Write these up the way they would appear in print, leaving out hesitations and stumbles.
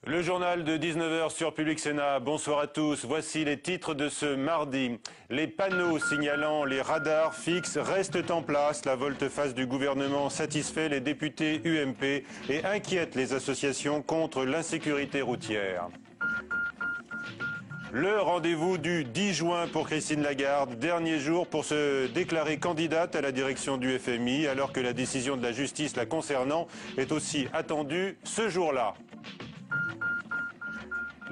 Le journal de 19h sur Public Sénat. Bonsoir à tous. Voici les titres de ce mardi. Les panneaux signalant les radars fixes restent en place. La volte-face du gouvernement satisfait les députés UMP et inquiète les associations contre l'insécurité routière. Le rendez-vous du 10 juin pour Christine Lagarde, dernier jour pour se déclarer candidate à la direction du FMI, alors que la décision de la justice la concernant est aussi attendue ce jour-là.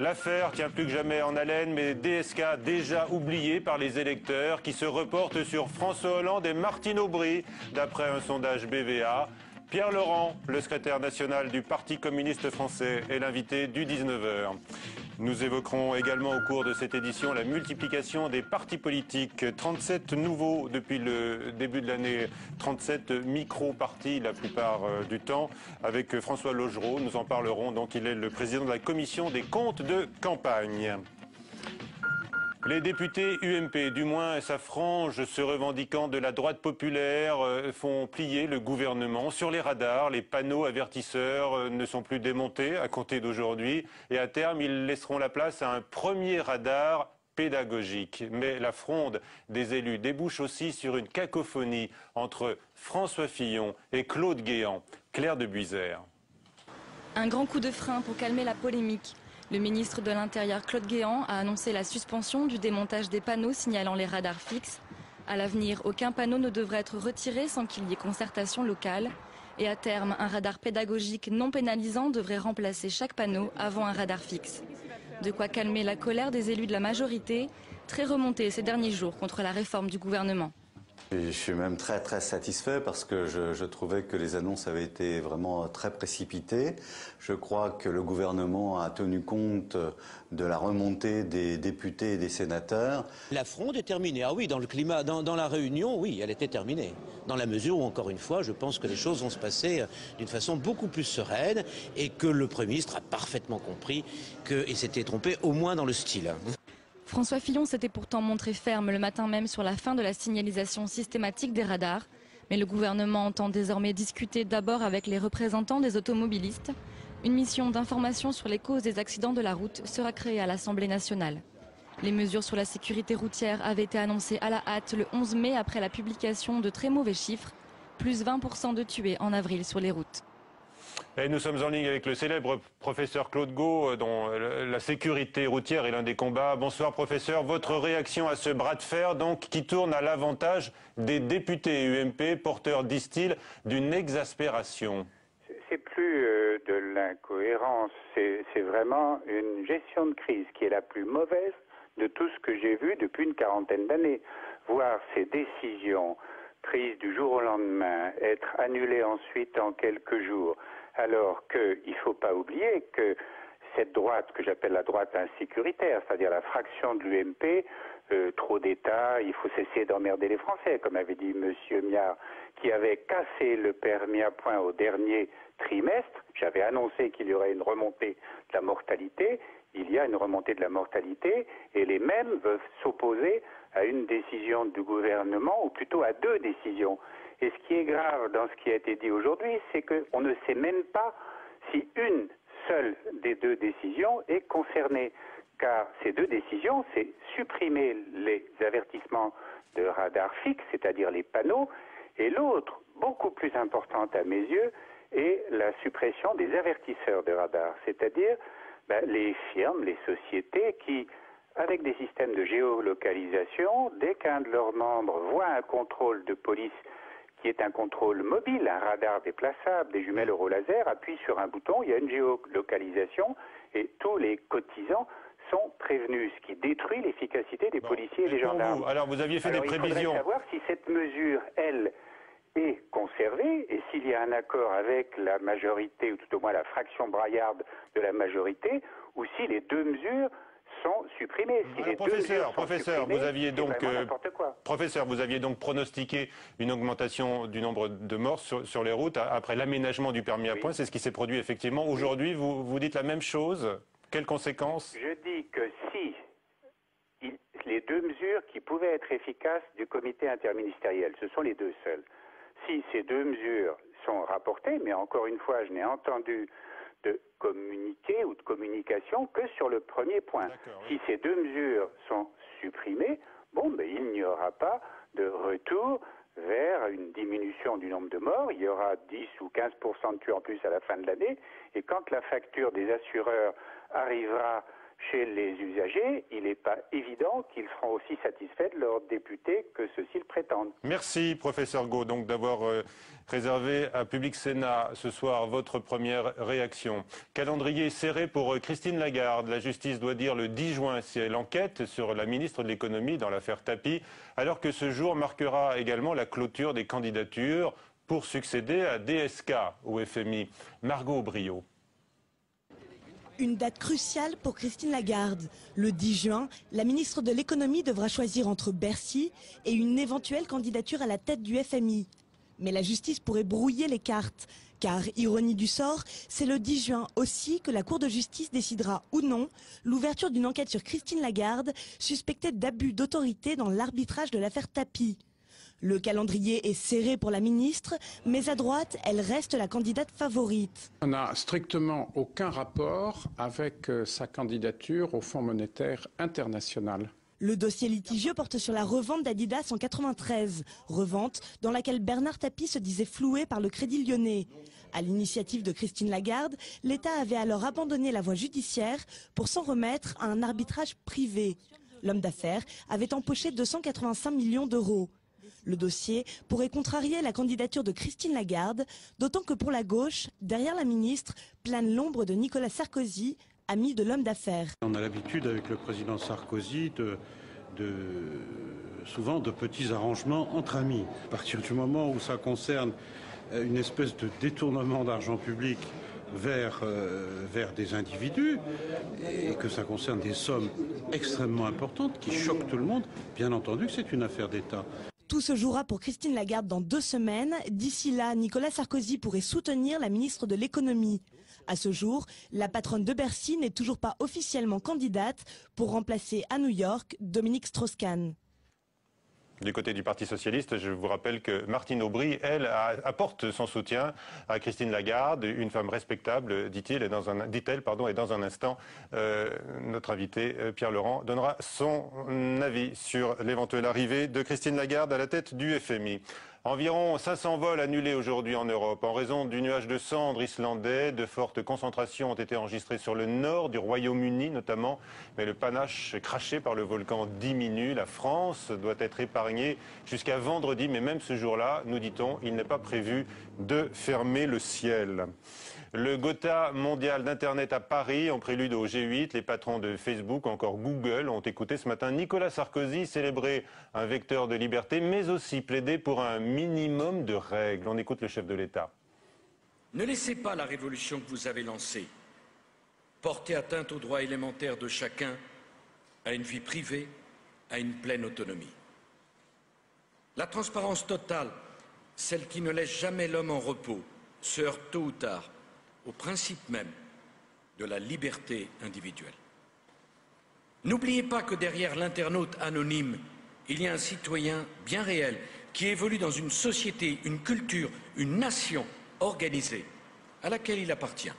L'affaire tient plus que jamais en haleine, mais DSK déjà oublié par les électeurs qui se reportent sur François Hollande et Martine Aubry, d'après un sondage BVA. Pierre Laurent, le secrétaire national du Parti communiste français, est l'invité du 19h. Nous évoquerons également au cours de cette édition la multiplication des partis politiques. 37 nouveaux depuis le début de l'année, 37 micro-partis la plupart du temps. Avec François Logereau, nous en parlerons. Donc il est le président de la commission des comptes de campagne. Les députés UMP, du moins sa frange se revendiquant de la droite populaire, font plier le gouvernement sur les radars. Les panneaux avertisseurs ne sont plus démontés à compter d'aujourd'hui. Et à terme, ils laisseront la place à un premier radar pédagogique. Mais la fronde des élus débouche aussi sur une cacophonie entre François Fillon et Claude Guéant. Claire de Buisère. Un grand coup de frein pour calmer la polémique. Le ministre de l'Intérieur Claude Guéant a annoncé la suspension du démontage des panneaux signalant les radars fixes. À l'avenir, aucun panneau ne devrait être retiré sans qu'il y ait concertation locale. Et à terme, un radar pédagogique non pénalisant devrait remplacer chaque panneau avant un radar fixe. De quoi calmer la colère des élus de la majorité, très remontée ces derniers jours contre la réforme du gouvernement. Je suis même très satisfait parce que je trouvais que les annonces avaient été vraiment très précipitées. Je crois que le gouvernement a tenu compte de la remontée des députés et des sénateurs. La fronde est terminée. Ah oui, dans le climat, dans la réunion, oui, elle était terminée. Dans la mesure où, encore une fois, je pense que les choses vont se passer d'une façon beaucoup plus sereine et que le Premier ministre a parfaitement compris qu'il s'était trompé, au moins dans le style. François Fillon s'était pourtant montré ferme le matin même sur la fin de la signalisation systématique des radars. Mais le gouvernement entend désormais discuter d'abord avec les représentants des automobilistes. Une mission d'information sur les causes des accidents de la route sera créée à l'Assemblée nationale. Les mesures sur la sécurité routière avaient été annoncées à la hâte le 11 mai après la publication de très mauvais chiffres. Plus 20% de tués en avril sur les routes. Et nous sommes en ligne avec le célèbre professeur Claude Gau, dont la sécurité routière est l'un des combats. Bonsoir professeur, votre réaction à ce bras de fer donc, qui tourne à l'avantage des députés UMP, porteurs, disent-ils, d'une exaspération? C'est plus de l'incohérence, c'est vraiment une gestion de crise qui est la plus mauvaise de tout ce que j'ai vu depuis une quarantaine d'années. Voir ces décisions prises du jour au lendemain être annulées ensuite en quelques jours, alors qu'il ne faut pas oublier que cette droite, que j'appelle la droite insécuritaire, c'est-à-dire la fraction de l'UMP, trop d'État, il faut cesser d'emmerder les Français, comme avait dit M. Miard, qui avait cassé le permis à points au dernier trimestre. J'avais annoncé qu'il y aurait une remontée de la mortalité. Il y a une remontée de la mortalité et les mêmes veulent s'opposer à une décision du gouvernement, ou plutôt à deux décisions. Et ce qui est grave dans ce qui a été dit aujourd'hui, c'est qu'on ne sait même pas si une seule des deux décisions est concernée. Car ces deux décisions, c'est supprimer les avertissements de radar fixe, c'est-à-dire les panneaux, et l'autre, beaucoup plus importante à mes yeux, est la suppression des avertisseurs de radar, c'est-à-dire les firmes, les sociétés qui, avec des systèmes de géolocalisation, dès qu'un de leurs membres voit un contrôle de police qui est un contrôle mobile, un radar déplaçable, des jumelles euro-laser, appuie sur un bouton, il y a une géolocalisation et tous les cotisants sont prévenus, ce qui détruit l'efficacité des policiers et des gendarmes. Alors vous aviez fait des prévisions. Il faudrait savoir si cette mesure, elle, est conservée et s'il y a un accord avec la majorité, ou tout au moins la fraction braillarde de la majorité, ou si les deux mesures sont supprimées. Si Alors, professeur, vous aviez donc pronostiqué une augmentation du nombre de morts sur les routes après l'aménagement du permis à points. C'est ce qui s'est produit effectivement. Aujourd'hui, vous dites la même chose. Quelles conséquences? Je dis que si les deux mesures qui pouvaient être efficaces du comité interministériel, ce sont les deux seules. Si ces deux mesures sont rapportées, mais encore une fois, je n'ai entendu de communiquer ou de communication que sur le premier point. Si ces deux mesures sont supprimées, il n'y aura pas de retour vers une diminution du nombre de morts. Il y aura 10 ou 15% de tués en plus à la fin de l'année. Et quand la facture des assureurs arrivera chez les usagers, il n'est pas évident qu'ils seront aussi satisfaits de leurs députés que ceux-ci le prétendent. Merci, professeur Gaud, donc d'avoir réservé à Public Sénat ce soir votre première réaction. Calendrier serré pour Christine Lagarde. La justice doit dire le 10 juin si elle enquête sur la ministre de l'économie dans l'affaire Tapie, alors que ce jour marquera également la clôture des candidatures pour succéder à DSK au FMI. Margot Brio. Une date cruciale pour Christine Lagarde. Le 10 juin, la ministre de l'économie devra choisir entre Bercy et une éventuelle candidature à la tête du FMI. Mais la justice pourrait brouiller les cartes. Car, ironie du sort, c'est le 10 juin aussi que la Cour de justice décidera ou non l'ouverture d'une enquête sur Christine Lagarde, suspectée d'abus d'autorité dans l'arbitrage de l'affaire Tapie. Le calendrier est serré pour la ministre, mais à droite, elle reste la candidate favorite. On n'a strictement aucun rapport avec sa candidature au Fonds monétaire international. Le dossier litigieux porte sur la revente d'Adidas en 93, revente dans laquelle Bernard Tapie se disait floué par le Crédit Lyonnais. À l'initiative de Christine Lagarde, l'État avait alors abandonné la voie judiciaire pour s'en remettre à un arbitrage privé. L'homme d'affaires avait empoché 285 millions d'euros. Le dossier pourrait contrarier la candidature de Christine Lagarde, d'autant que pour la gauche, derrière la ministre, plane l'ombre de Nicolas Sarkozy, ami de l'homme d'affaires. On a l'habitude avec le président Sarkozy souvent de petits arrangements entre amis. À partir du moment où ça concerne une espèce de détournement d'argent public vers des individus et que ça concerne des sommes extrêmement importantes qui choquent tout le monde, bien entendu que c'est une affaire d'État. Tout se jouera pour Christine Lagarde dans 2 semaines. D'ici là, Nicolas Sarkozy pourrait soutenir la ministre de l'économie. À ce jour, la patronne de Bercy n'est toujours pas officiellement candidate pour remplacer à New York Dominique Strauss-Kahn. Du côté du Parti socialiste, je vous rappelle que Martine Aubry, elle, apporte son soutien à Christine Lagarde, une femme respectable, dit-elle, et dans un instant, notre invité, Pierre Laurent, donnera son avis sur l'éventuelle arrivée de Christine Lagarde à la tête du FMI. Environ 500 vols annulés aujourd'hui en Europe en raison du nuage de cendres islandais. De fortes concentrations ont été enregistrées sur le nord du Royaume-Uni notamment. Mais le panache craché par le volcan diminue. La France doit être épargnée jusqu'à vendredi. Mais même ce jour-là, nous dit-on, il n'est pas prévu de fermer le ciel. Le Gotha mondial d'Internet à Paris, en prélude au G8, les patrons de Facebook, encore Google, ont écouté ce matin Nicolas Sarkozy célébrer un vecteur de liberté, mais aussi plaider pour un minimum de règles. On écoute le chef de l'État. Ne laissez pas la révolution que vous avez lancée porter atteinte aux droits élémentaires de chacun à une vie privée, à une pleine autonomie. La transparence totale, celle qui ne laisse jamais l'homme en repos, se heurte tôt ou tard au principe même de la liberté individuelle. N'oubliez pas que derrière l'internaute anonyme, il y a un citoyen bien réel qui évolue dans une société, une culture, une nation organisée à laquelle il appartient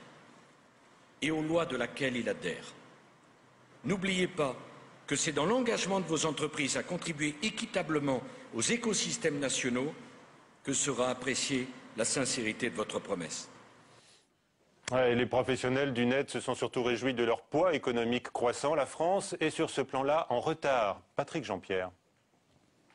et aux lois de laquelle il adhère. N'oubliez pas que c'est dans l'engagement de vos entreprises à contribuer équitablement aux écosystèmes nationaux que sera appréciée la sincérité de votre promesse. Ouais, les professionnels du net se sont surtout réjouis de leur poids économique croissant. La France est sur ce plan-là en retard. Patrick Jean-Pierre.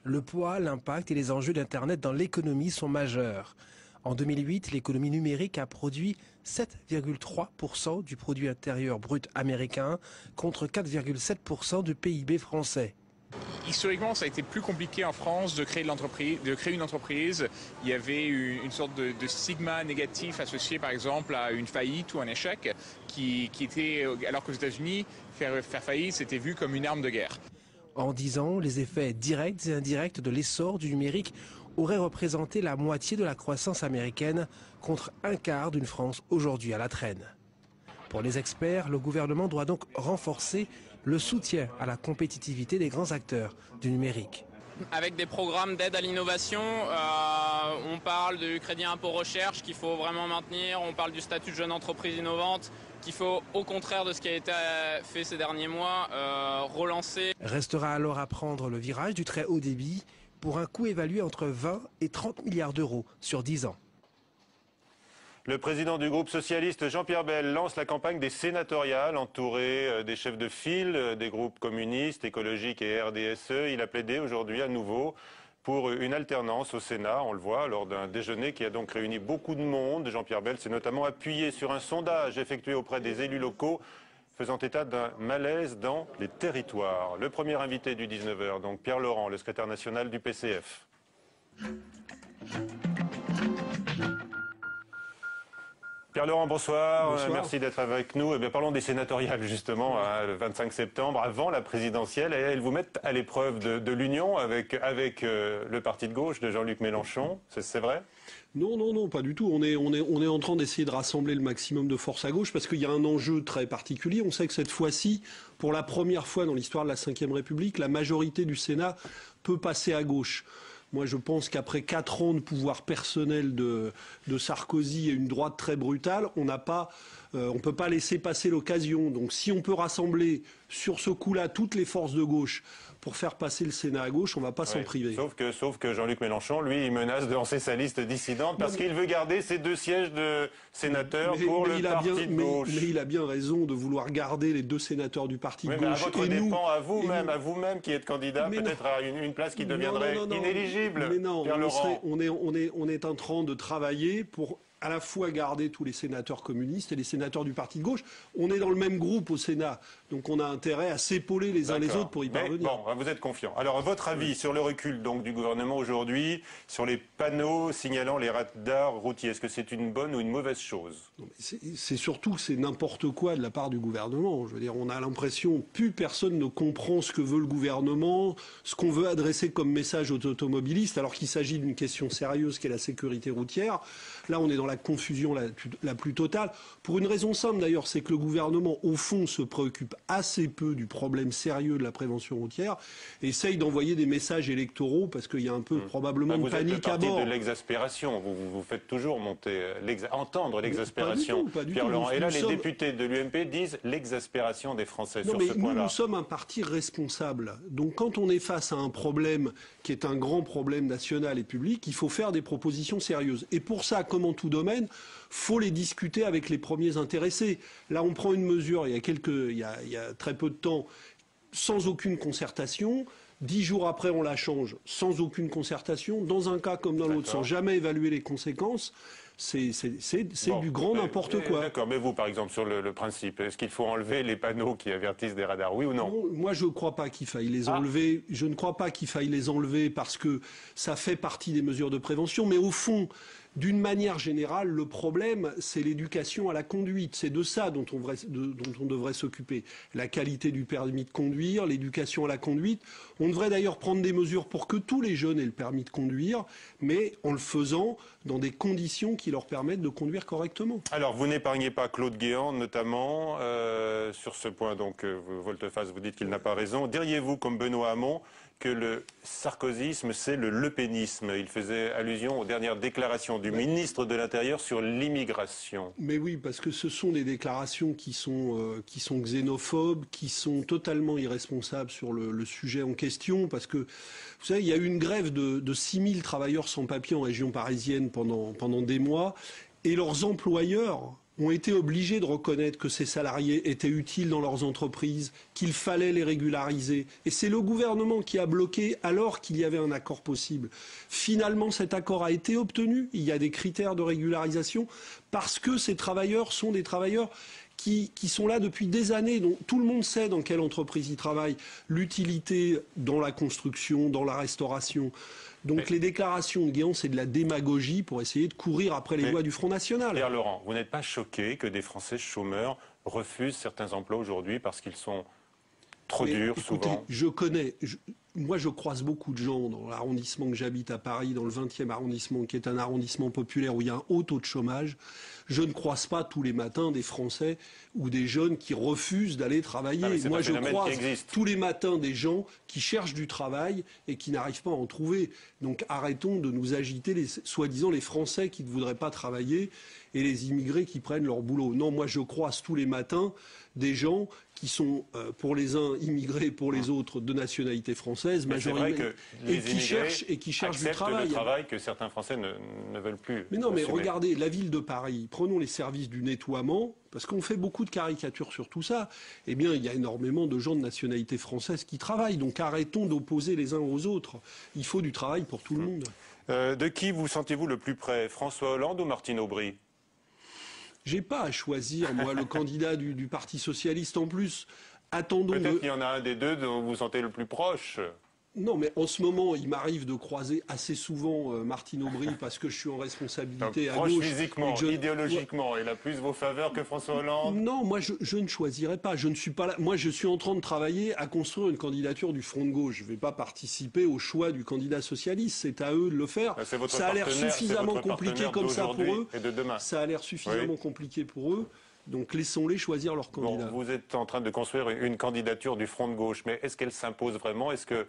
Le poids, l'impact et les enjeux d'Internet dans l'économie sont majeurs. En 2008, l'économie numérique a produit 7,3% du produit intérieur brut américain contre 4,7% du PIB français. Historiquement, ça a été plus compliqué en France de créer une entreprise. Il y avait une sorte de stigma négatif associé par exemple à une faillite ou un échec qui était, alors qu'aux États-Unis, faire faillite, c'était vu comme une arme de guerre. En 10 ans, les effets directs et indirects de l'essor du numérique auraient représenté la moitié de la croissance américaine contre un quart d'une France aujourd'hui à la traîne. Pour les experts, le gouvernement doit donc renforcer le soutien à la compétitivité des grands acteurs du numérique. avec des programmes d'aide à l'innovation. On parle du crédit impôt recherche qu'il faut vraiment maintenir, on parle du statut de jeune entreprise innovante qu'il faut, au contraire de ce qui a été fait ces derniers mois, relancer. Restera alors à prendre le virage du très haut débit pour un coût évalué entre 20 et 30 milliards d'euros sur 10 ans. Le président du groupe socialiste, Jean-Pierre Bel, lance la campagne des sénatoriales, entouré des chefs de file des groupes communistes, écologiques et RDSE. Il a plaidé aujourd'hui à nouveau pour une alternance au Sénat, on le voit, lors d'un déjeuner qui a donc réuni beaucoup de monde. Jean-Pierre Bel s'est notamment appuyé sur un sondage effectué auprès des élus locaux, faisant état d'un malaise dans les territoires. Le premier invité du 19h, donc Pierre Laurent, le secrétaire national du PCF. Pierre Laurent, bonsoir. Bonsoir. Merci d'être avec nous. Eh bien, parlons des sénatoriales, justement, le 25 septembre, avant la présidentielle. Et elles vous mettent à l'épreuve de l'union avec le parti de gauche de Jean-Luc Mélenchon. C'est vrai ? Non, pas du tout. On est en train d'essayer de rassembler le maximum de forces à gauche parce qu'il y a un enjeu très particulier. On sait que cette fois-ci, pour la première fois dans l'histoire de la Ve République, la majorité du Sénat peut passer à gauche. Moi, je pense qu'après 4 ans de pouvoir personnel de Sarkozy et une droite très brutale, on peut pas laisser passer l'occasion. Donc, si on peut rassembler sur ce coup-là toutes les forces de gauche pour faire passer le Sénat à gauche, on ne va pas s'en priver. Sauf que Jean-Luc Mélenchon, lui, il menace de lancer sa liste dissidente parce qu'il veut garder ses 2 sièges de sénateur pour le parti de gauche. Mais il a bien raison de vouloir garder les 2 sénateurs du parti de gauche. Mais à votre dépens, à vous-même qui êtes candidat, peut-être à une place qui deviendrait inéligible. Mais non, on est en train de travailler pour à la fois garder tous les sénateurs communistes et les sénateurs du parti de gauche. On est dans le même groupe au Sénat, donc on a intérêt à s'épauler les uns les autres pour y parvenir. Bon, vous êtes confiant. Alors, votre avis sur le recul donc, du gouvernement aujourd'hui, sur les panneaux signalant les radars routiers, est-ce que c'est une bonne ou une mauvaise chose? C'est surtout que c'est n'importe quoi de la part du gouvernement. Je veux dire, on a l'impression plus personne ne comprend ce que veut le gouvernement, ce qu'on veut adresser comme message aux automobilistes, alors qu'il s'agit d'une question sérieuse qui est la sécurité routière. Là, on est dans la confusion la plus totale. Pour une raison simple d'ailleurs, c'est que le gouvernement, au fond, se préoccupe assez peu du problème sérieux de la prévention routière et essaye d'envoyer des messages électoraux parce qu'il y a un peu probablement de panique à bord. Vous êtes de l'exaspération. Vous faites toujours entendre l'exaspération. Pierre Laurent. Et là, les députés de l'UMP disent l'exaspération des Français sur ce point-là. Nous sommes un parti responsable. Donc quand on est face à un problème qui est un grand problème national et public, il faut faire des propositions sérieuses. Et pour ça, comme en tout domaine, faut les discuter avec les premiers intéressés. Là, on prend une mesure il y a très peu de temps, sans aucune concertation. 10 jours après, on la change sans aucune concertation. Dans un cas comme dans l'autre, sans jamais évaluer les conséquences. C'est du grand n'importe quoi. D'accord, mais vous, par exemple, sur le principe, est-ce qu'il faut enlever les panneaux qui avertissent des radars, oui ou non? Moi, je ne crois pas qu'il faille les enlever. Je ne crois pas qu'il faille les enlever parce que ça fait partie des mesures de prévention. Mais au fond, d'une manière générale, le problème, c'est l'éducation à la conduite. C'est de ça dont on devrait s'occuper. La qualité du permis de conduire, l'éducation à la conduite. On devrait d'ailleurs prendre des mesures pour que tous les jeunes aient le permis de conduire, mais en le faisant dans des conditions qui leur permettent de conduire correctement. Alors, vous n'épargnez pas Claude Guéant, notamment, sur ce point, donc, volte-face, vous dites qu'il n'a pas raison. Diriez-vous, comme Benoît Hamon, que le sarkozysme, c'est le lepénisme? Il faisait allusion aux dernières déclarations du ministre de l'Intérieur sur l'immigration. Mais oui, parce que ce sont des déclarations qui sont xénophobes, qui sont totalement irresponsables sur le sujet en question, parce que, vous savez, il y a eu une grève de 6000 travailleurs sans papier en région parisienne pendant des mois, et leurs employeurs ont été obligés de reconnaître que ces salariés étaient utiles dans leurs entreprises, qu'il fallait les régulariser. Et c'est le gouvernement qui a bloqué alors qu'il y avait un accord possible. Finalement, cet accord a été obtenu. Il y a des critères de régularisation parce que ces travailleurs sont des travailleurs qui sont là depuis des années. Donc, tout le monde sait dans quelle entreprise ils travaillent, l'utilité dans la construction, dans la restauration. Donc les déclarations de Guéant, c'est de la démagogie pour essayer de courir après les lois du Front National. Pierre Laurent, vous n'êtes pas choqué que des Français chômeurs refusent certains emplois aujourd'hui parce qu'ils sont trop durs, écoutez, souvent? moi, je croise beaucoup de gens dans l'arrondissement que j'habite à Paris, dans le 20e arrondissement, qui est un arrondissement populaire où il y a un haut taux de chômage. Je ne croise pas tous les matins des Français ou des jeunes qui refusent d'aller travailler. Moi, je croise tous les matins des gens qui cherchent du travail et qui n'arrivent pas à en trouver. Donc arrêtons de nous agiter, soi-disant les Français qui ne voudraient pas travailler et les immigrés qui prennent leur boulot. Non, moi, je croise tous les matins des gens qui sont, pour les uns immigrés, pour les autres de nationalité française, majoritairement, et qui cherchent du travail. Le travail que certains Français ne veulent plus. Mais non, mais regardez, la ville de Paris, prenons les services du nettoiement, parce qu'on fait beaucoup de caricatures sur tout ça. Eh bien, il y a énormément de gens de nationalité française qui travaillent. Donc arrêtons d'opposer les uns aux autres. Il faut du travail pour tout le monde. De qui vous sentez-vous le plus près, François Hollande ou Martine Aubry? J'ai pas à choisir, moi, le candidat du Parti socialiste en plus. Attendons. Peut-être qu'il y en a un des deux dont vous vous sentez le plus proche. Non, mais en ce moment, il m'arrive de croiser assez souvent Martine Aubry parce que je suis en responsabilité à gauche. Physiquement, idéologiquement, il a plus vos faveurs que François Hollande? Non, moi, je ne choisirais pas. Je ne suis pas là. Moi, je suis en train de travailler à construire une candidature du Front de gauche. Je ne vais pas participer au choix du candidat socialiste. C'est à eux de le faire. Ça a l'air suffisamment compliqué comme ça pour eux. Ça a l'air suffisamment compliqué pour eux. Donc laissons-les choisir leur candidat. Bon, vous êtes en train de construire une candidature du Front de gauche, mais est-ce qu'elle s'impose vraiment? Est-ce que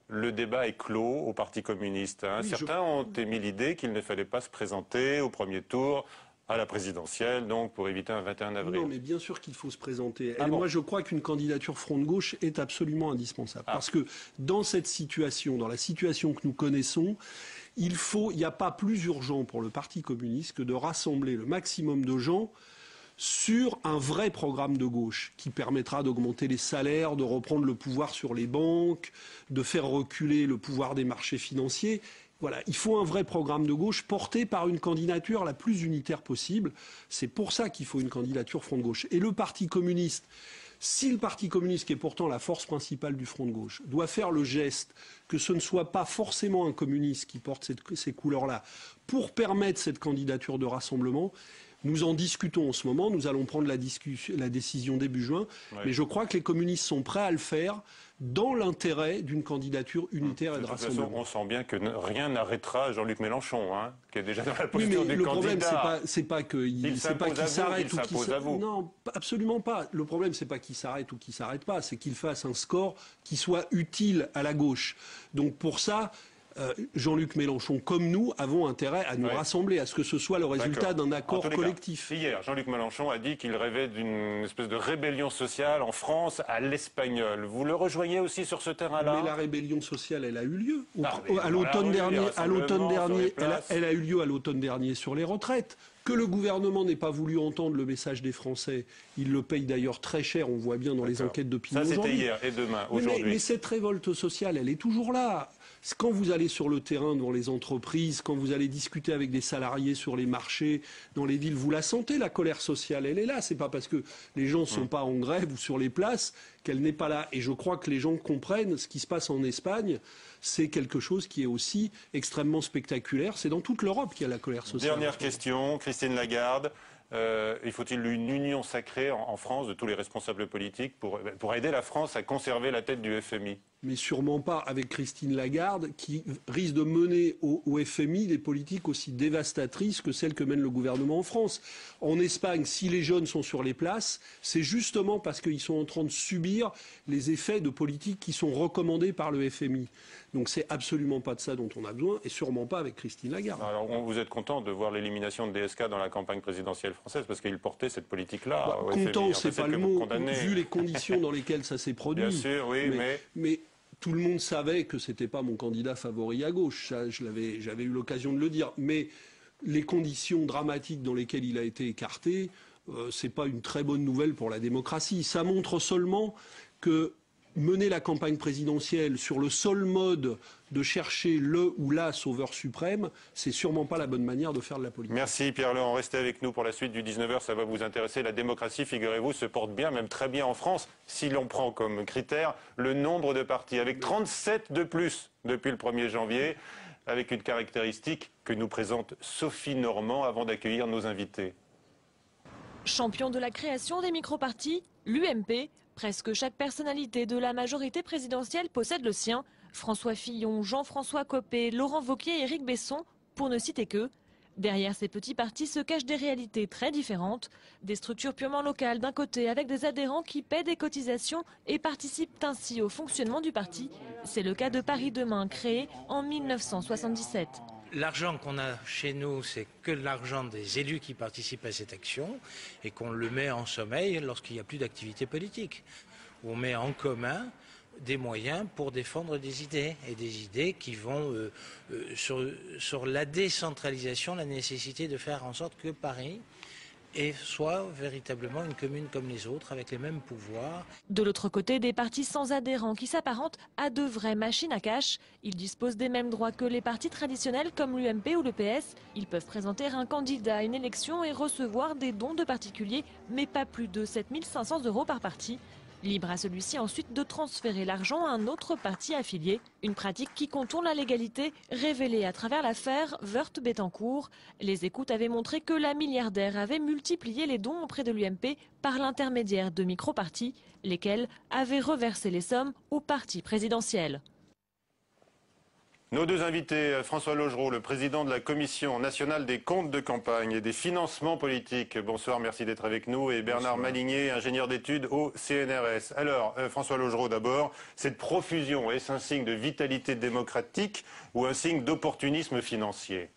le débat est clos au Parti communiste? Oui, certains ont émis l'idée qu'il ne fallait pas se présenter au premier tour à la présidentielle, donc pour éviter un 21 avril. Non, mais bien sûr qu'il faut se présenter. Moi, je crois qu'une candidature Front de gauche est absolument indispensable. Parce que dans cette situation, dans la situation que nous connaissons, il n'y a pas plus urgent pour le Parti communiste que de rassembler le maximum de gens sur un vrai programme de gauche qui permettra d'augmenter les salaires, de reprendre le pouvoir sur les banques, de faire reculer le pouvoir des marchés financiers. Voilà, il faut un vrai programme de gauche porté par une candidature la plus unitaire possible. C'est pour ça qu'il faut une candidature Front de gauche. Et le Parti communiste, si le Parti communiste, qui est pourtant la force principale du Front de gauche, doit faire le geste que ce ne soit pas forcément un communiste qui porte ces couleurs-là pour permettre cette candidature de rassemblement, nous en discutons en ce moment, nous allons prendre la décision début juin, mais je crois que les communistes sont prêts à le faire dans l'intérêt d'une candidature unitaire et de rassemblement. De toute façon, on sent bien que rien n'arrêtera Jean-Luc Mélenchon, qui est déjà dans la posture du candidat. Le problème, c'est pas qu'il s'arrête ou qu'il s'arrête. Non, absolument pas. Le problème, c'est pas qu'il s'arrête ou qu'il s'arrête pas, c'est qu'il fasse un score qui soit utile à la gauche. Donc pour ça, Jean-Luc Mélenchon, comme nous, avons intérêt à nous rassembler, à ce que ce soit le résultat d'un accord collectif. Hier, Jean-Luc Mélenchon a dit qu'il rêvait d'une espèce de rébellion sociale en France à l'espagnol. Vous le rejoignez aussi sur ce terrain-là? Mais la rébellion sociale, elle a eu lieu. À l'automne dernier, elle a eu lieu à l'automne dernier sur les retraites. Que le gouvernement n'ait pas voulu entendre le message des Français, il le paye d'ailleurs très cher, on voit bien dans les enquêtes d'opinion. Ça, c'était hier et demain, aujourd'hui. Mais cette révolte sociale, elle est toujours là. Quand vous allez sur le terrain dans les entreprises, quand vous allez discuter avec des salariés sur les marchés, dans les villes, vous la sentez, la colère sociale, elle est là. C'est pas parce que les gens ne sont pas en grève ou sur les places qu'elle n'est pas là. Et je crois que les gens comprennent ce qui se passe en Espagne. C'est quelque chose qui est aussi extrêmement spectaculaire. C'est dans toute l'Europe qu'il y a la colère sociale. Dernière question, Christine Lagarde. Il faut-il une union sacrée en France de tous les responsables politiques pour aider la France à conserver la tête du FMI? Mais sûrement pas avec Christine Lagarde, qui risque de mener au FMI des politiques aussi dévastatrices que celles que mène le gouvernement en France. En Espagne, si les jeunes sont sur les places, c'est justement parce qu'ils sont en train de subir les effets de politiques qui sont recommandées par le FMI. Donc c'est absolument pas de ça dont on a besoin, et sûrement pas avec Christine Lagarde. Alors vous êtes content de voir l'élimination de DSK dans la campagne présidentielle française, parce qu'il portait cette politique-là. Content, c'est pas le mot, vu les conditions dans lesquelles ça s'est produit. Bien sûr, oui, mais tout le monde savait que c'était pas mon candidat favori à gauche. Ça, j'avais eu l'occasion de le dire. Mais les conditions dramatiques dans lesquelles il a été écarté, c'est pas une très bonne nouvelle pour la démocratie. Ça montre seulement que mener la campagne présidentielle sur le seul mode de chercher le ou la sauveur suprême, c'est sûrement pas la bonne manière de faire de la politique. Merci Pierre-Laurent, restez avec nous pour la suite du 19h, ça va vous intéresser. La démocratie, figurez-vous, se porte bien, même très bien en France, si l'on prend comme critère le nombre de partis, avec 37 de plus depuis le 1er janvier, avec une caractéristique que nous présente Sophie Normand avant d'accueillir nos invités. Champion de la création des micro-partis, l'UMP, presque chaque personnalité de la majorité présidentielle possède le sien, François Fillon, Jean-François Copé, Laurent Wauquiez et Éric Besson, pour ne citer qu'eux. Derrière ces petits partis se cachent des réalités très différentes. Des structures purement locales d'un côté avec des adhérents qui paient des cotisations et participent ainsi au fonctionnement du parti. C'est le cas de Paris Demain, créé en 1977. L'argent qu'on a chez nous, c'est que l'argent des élus qui participent à cette action et qu'on le met en sommeil lorsqu'il n'y a plus d'activité politique. On met en commun des moyens pour défendre des idées, et des idées qui vont sur la décentralisation, la nécessité de faire en sorte que Paris soit véritablement une commune comme les autres, avec les mêmes pouvoirs. De l'autre côté, des partis sans adhérents qui s'apparentent à de vraies machines à cash. Ils disposent des mêmes droits que les partis traditionnels comme l'UMP ou le PS. Ils peuvent présenter un candidat à une élection et recevoir des dons de particuliers, mais pas plus de 7 500 € par parti. Libre à celui-ci ensuite de transférer l'argent à un autre parti affilié. Une pratique qui contourne la légalité, révélée à travers l'affaire Woerth-Bettencourt. Les écoutes avaient montré que la milliardaire avait multiplié les dons auprès de l'UMP par l'intermédiaire de micro-partis, lesquels avaient reversé les sommes au parti présidentiel. Nos deux invités, François Logereau, le président de la Commission nationale des comptes de campagne et des financements politiques. Bonsoir, merci d'être avec nous. Et Bernard Maligné, ingénieur d'études au CNRS. Alors, François Logereau d'abord, cette profusion, est-ce un signe de vitalité démocratique ou un signe d'opportunisme financier?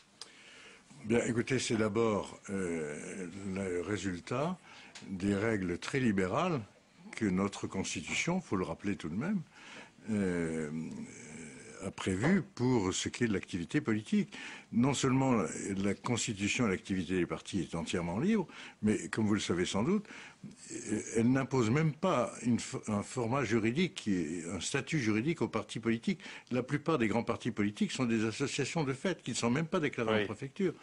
Bien, écoutez, c'est d'abord le résultat des règles très libérales que notre Constitution, il faut le rappeler tout de même, a prévu pour ce qui est de l'activité politique. Non seulement la constitution et l'activité des partis est entièrement libre, mais comme vous le savez sans doute, elle n'impose même pas un format juridique, un statut juridique aux partis politiques. La plupart des grands partis politiques sont des associations de fait qui ne sont même pas déclarées en préfecture.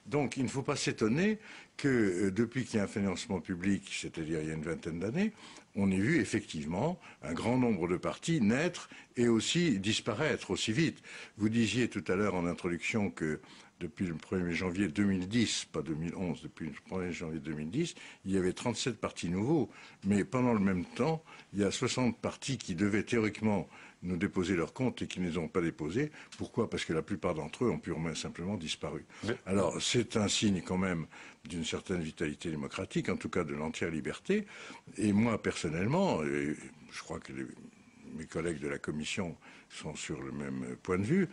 Donc il ne faut pas s'étonner que depuis qu'il y a un financement public, c'est-à-dire il y a une vingtaine d'années, on ait vu effectivement un grand nombre de partis naître et aussi disparaître aussi vite. Vous disiez tout à l'heure en introduction que depuis le 1er janvier 2010, pas 2011, depuis le 1er janvier 2010, il y avait 37 partis nouveaux. Mais pendant le même temps, il y a 60 partis qui devaient théoriquement nous déposer leurs comptes et qui ne les ont pas déposés. Pourquoi? Parce que la plupart d'entre eux ont purement et simplement disparu. Alors c'est un signe quand même d'une certaine vitalité démocratique, en tout cas de l'entière liberté. Et moi personnellement, et je crois que mes collègues de la Commission sont sur le même point de vue,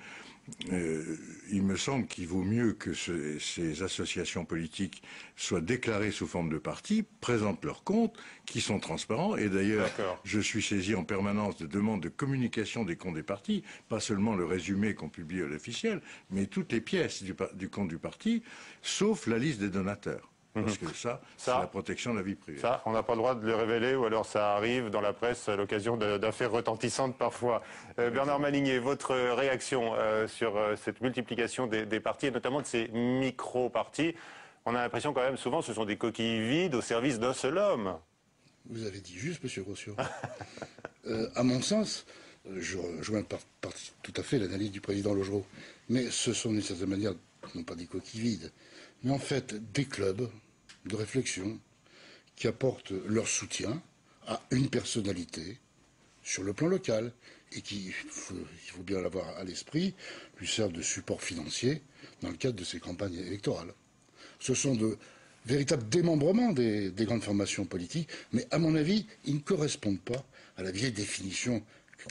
il me semble qu'il vaut mieux que ces associations politiques soient déclarées sous forme de partis, présentent leurs comptes, qui sont transparents. Et d'ailleurs, je suis saisi en permanence de demandes de communication des comptes des partis, pas seulement le résumé qu'on publie à l'officiel, mais toutes les pièces du compte du parti, sauf la liste des donateurs. Parce que ça, c'est la protection de la vie privée. Ça, on n'a pas le droit de le révéler, ou alors ça arrive dans la presse à l'occasion d'affaires retentissantes parfois. Bernard Maligné, votre réaction sur cette multiplication des partis, et notamment de ces micro-partis. On a l'impression quand même souvent ce sont des coquilles vides au service d'un seul homme. Vous avez dit juste, monsieur Grossurot. À mon sens, je rejoins tout à fait l'analyse du président Logereau, mais ce sont d'une certaine manière, non pas des coquilles vides, mais en fait des clubs de réflexion qui apportent leur soutien à une personnalité sur le plan local et qui, il faut bien l'avoir à l'esprit, lui servent de support financier dans le cadre de ces campagnes électorales. Ce sont de véritables démembrements des grandes formations politiques, mais à mon avis, ils ne correspondent pas à la vieille définition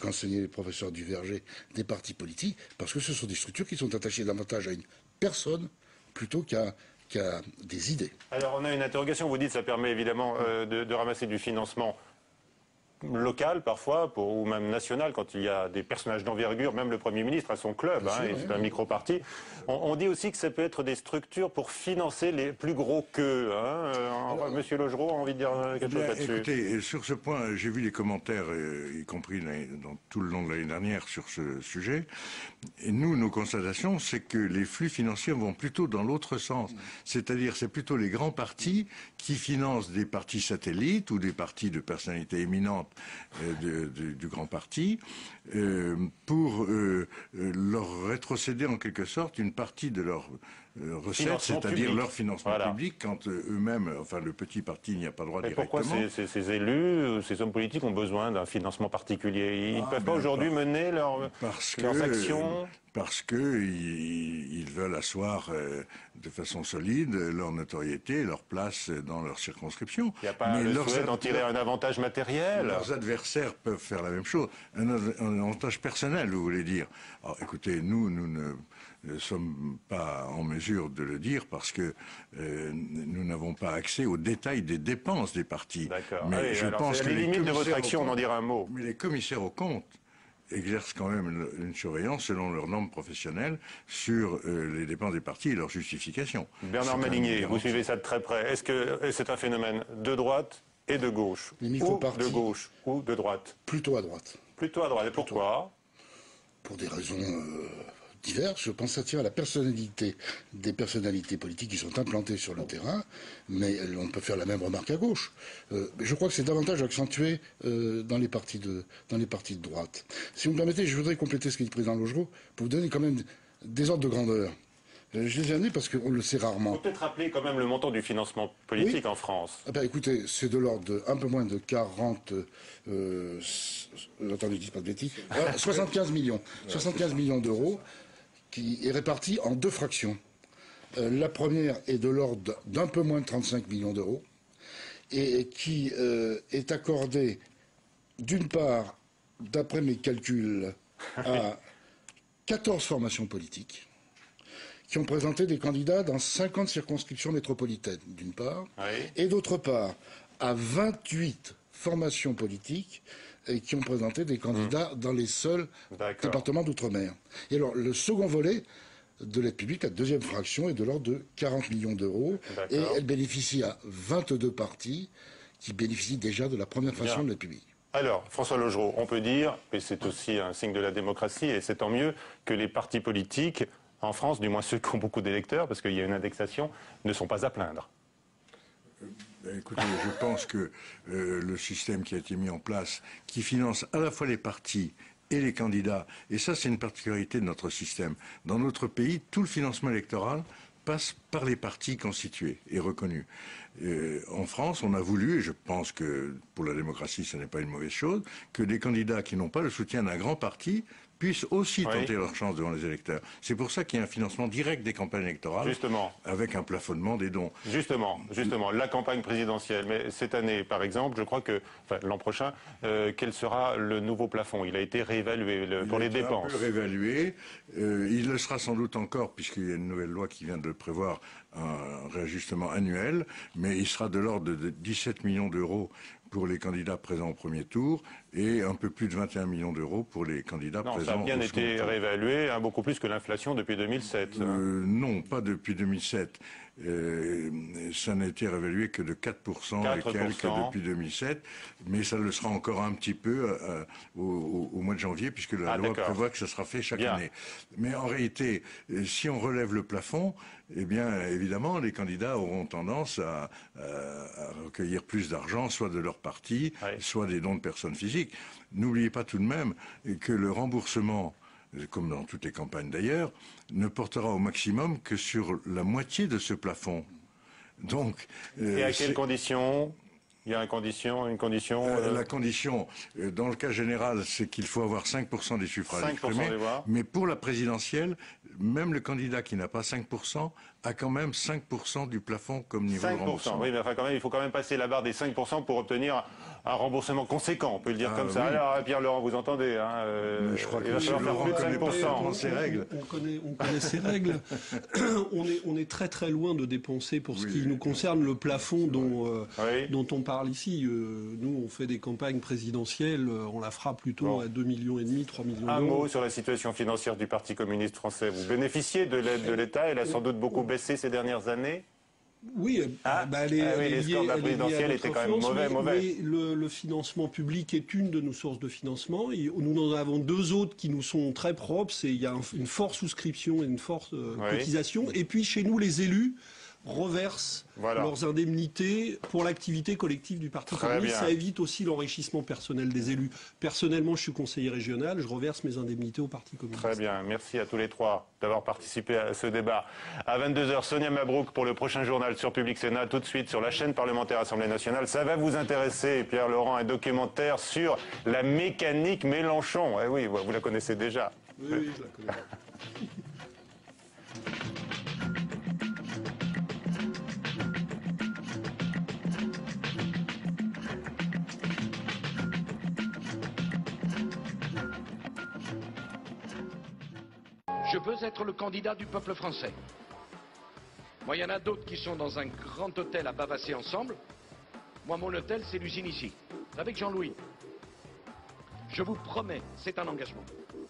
qu'enseignaient les professeurs du Verger des partis politiques, parce que ce sont des structures qui sont attachées davantage à une personne plutôt qu'à des idées. Alors on a une interrogation, vous dites que ça permet évidemment de ramasser du financement local parfois, ou même national, quand il y a des personnages d'envergure, même le Premier ministre a son club, c'est un micro-parti. On dit aussi que ça peut être des structures pour financer les plus gros qu'eux. Monsieur Logereau a envie de dire quelque chose là-dessus. Écoutez, sur ce point, j'ai vu les commentaires, y compris dans tout le long de l'année dernière, sur ce sujet. Et nous, nos constatations, c'est que les flux financiers vont plutôt dans l'autre sens. C'est-à-dire, c'est plutôt les grands partis qui financent des partis satellites ou des partis de personnalités éminentes du grand parti pour leur rétrocéder en quelque sorte une partie de leur recettes, c'est-à-dire leur financement public, quand eux-mêmes, enfin le petit parti n'y a pas droit directement. Pourquoi ces élus, ces hommes politiques ont besoin d'un financement particulier? Ils ne peuvent pas aujourd'hui mener leurs actions? Parce qu'ils veulent asseoir de façon solide leur notoriété, leur place dans leur circonscription. Il n'y a pas le souhait d'en tirer un avantage matériel? Leurs adversaires peuvent faire la même chose. Un avantage personnel, vous voulez dire. Alors écoutez, nous ne sommes pas en mesure de le dire parce que nous n'avons pas accès aux détails des dépenses des partis. D'accord. Mais je pense que les limites de votre action, on en dira un mot. Mais les commissaires aux comptes exercent quand même une surveillance selon leurs normes professionnelles sur les dépenses des partis et leur justification. Bernard Malinier, vous suivez ça de très près. Est-ce que c'est un phénomène de droite et de gauche? Les micro-partis. Ou de gauche ou de droite? Plutôt à droite. Plutôt à droite. Et pourquoi? Pour des raisons diverses. Je pense que ça tient à la personnalité des personnalités politiques qui sont implantées sur le terrain, mais on peut faire la même remarque à gauche. Je crois que c'est davantage accentué dans les partis de droite. Si vous me permettez, je voudrais compléter ce qu'a dit le président Logereau pour vous donner quand même des ordres de grandeur. Je les ai amenés parce qu'on le sait rarement. Il faut peut-être rappeler quand même le montant du financement politique en France. Écoutez, c'est de l'ordre de un peu moins de 40... attendez, je dis pas de bêtises. 75 millions. 75 millions d'euros qui est réparti en deux fractions. La première est de l'ordre d'un peu moins de 35 millions d'euros et qui est accordée, d'une part, d'après mes calculs, à 14 formations politiques qui ont présenté des candidats dans 50 circonscriptions métropolitaines, d'une part, et d'autre part, à 28 formations politiques qui ont présenté des candidats dans les seuls départements d'outre-mer. Et alors, le second volet de l'aide publique, la deuxième fraction, est de l'ordre de 40 millions d'euros, et elle bénéficie à 22 partis qui bénéficient déjà de la première fraction de l'aide publique. Alors, François Logereau, on peut dire, et c'est aussi un signe de la démocratie, et c'est tant mieux, que les partis politiques, en France, du moins ceux qui ont beaucoup d'électeurs, parce qu'il y a une indexation, ne sont pas à plaindre. Écoutez, je pense que le système qui a été mis en place, qui finance à la fois les partis et les candidats, et ça c'est une particularité de notre système. Dans notre pays, tout le financement électoral passe par les partis constitués et reconnus. En France, on a voulu, et je pense que pour la démocratie ce n'est pas une mauvaise chose, que des candidats qui n'ont pas le soutien d'un grand parti puissent aussi tenter leur chance devant les électeurs. C'est pour ça qu'il y a un financement direct des campagnes électorales, avec un plafonnement des dons. Justement, la campagne présidentielle. Mais cette année, par exemple, je crois que, l'an prochain, quel sera le nouveau plafond? Il a été réévalué pour les dépenses. Il a été un peu réévalué. Il le sera sans doute encore, puisqu'il y a une nouvelle loi qui vient de prévoir un réajustement annuel, mais il sera de l'ordre de 17 millions d'euros pour les candidats présents au premier tour et un peu plus de 21 millions d'euros pour les candidats présents au second tour. Ça a bien été réévalué, beaucoup plus que l'inflation depuis 2007. Non, pas depuis 2007. Ça n'a été réévalué que de 4% et quelques depuis 2007, mais ça le sera encore un petit peu au mois de janvier, puisque la loi prévoit que ça sera fait chaque année. Mais en réalité, si on relève le plafond, eh bien, évidemment, les candidats auront tendance à recueillir plus d'argent, soit de leur parti, soit des dons de personnes physiques. N'oubliez pas tout de même que le remboursement, comme dans toutes les campagnes d'ailleurs, ne portera au maximum que sur la moitié de ce plafond. Donc, et à quelles conditions? Il y a une condition. La condition, dans le cas général, c'est qu'il faut avoir 5% des suffrages exprimés. Mais pour la présidentielle, même le candidat qui n'a pas 5% a quand même 5% du plafond comme niveau de remboursement. Oui, mais enfin, quand même, il faut quand même passer la barre des 5% pour obtenir un remboursement conséquent, on peut le dire comme ça. Alors, Pierre-Laurent, vous entendez, je crois il va falloir faire plus de 5%. Ces règles. On connaît ces règles. on est très très loin de dépenser pour ce qui nous concerne le plafond dont on parle ici. Nous, on fait des campagnes présidentielles, on la fera plutôt à 2,5 millions, 3 millions d'euros. Un mot sur la situation financière du Parti communiste français. Vous bénéficiez de l'aide de l'État, elle a sans doute beaucoup baissé ces dernières années? Oui, les scores de la présidentielle étaient quand même mauvais. Mais le financement public est une de nos sources de financement. Nous en avons deux autres qui nous sont très propres. Il y a une forte souscription et une forte cotisation. Et puis chez nous, les élus, reversent Voilà. leurs indemnités pour l'activité collective du Parti Très communiste. bien. Ça évite aussi l'enrichissement personnel des élus. Personnellement, je suis conseiller régional, je reverse mes indemnités au Parti communiste. Très bien, merci à tous les trois d'avoir participé à ce débat. À 22h, Sonia Mabrouk pour le prochain journal sur Public Sénat, tout de suite sur la chaîne parlementaire Assemblée nationale. Ça va vous intéresser, Pierre Laurent, un documentaire sur la mécanique Mélenchon. Eh oui, vous la connaissez déjà. Oui, je la connais. Je veux être le candidat du peuple français. Moi, il y en a d'autres qui sont dans un grand hôtel à bavasser ensemble. Moi, mon hôtel, c'est l'usine ici, avec Jean-Louis. Je vous promets, c'est un engagement,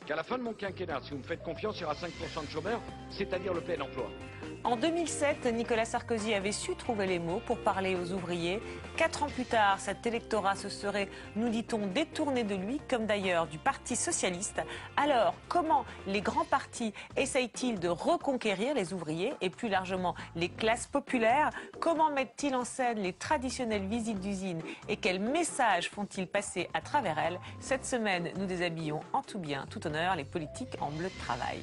qu'à la fin de mon quinquennat, si vous me faites confiance, il y aura 5% de chômeurs, c'est-à-dire le plein emploi. En 2007, Nicolas Sarkozy avait su trouver les mots pour parler aux ouvriers. 4 ans plus tard, cet électorat se serait, nous dit-on, détourné de lui, comme d'ailleurs du Parti socialiste. Alors, comment les grands partis essayent-ils de reconquérir les ouvriers et plus largement les classes populaires? Comment mettent-ils en scène les traditionnelles visites d'usine et quels messages font-ils passer à travers elles? Cette semaine, nous déshabillons en tout bien, tout honneur, les politiques en bleu de travail.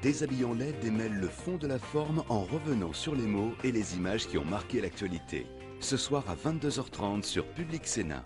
Déshabillons-les démêle le fond de la forme en revenant sur les mots et les images qui ont marqué l'actualité. Ce soir à 22h30 sur Public Sénat.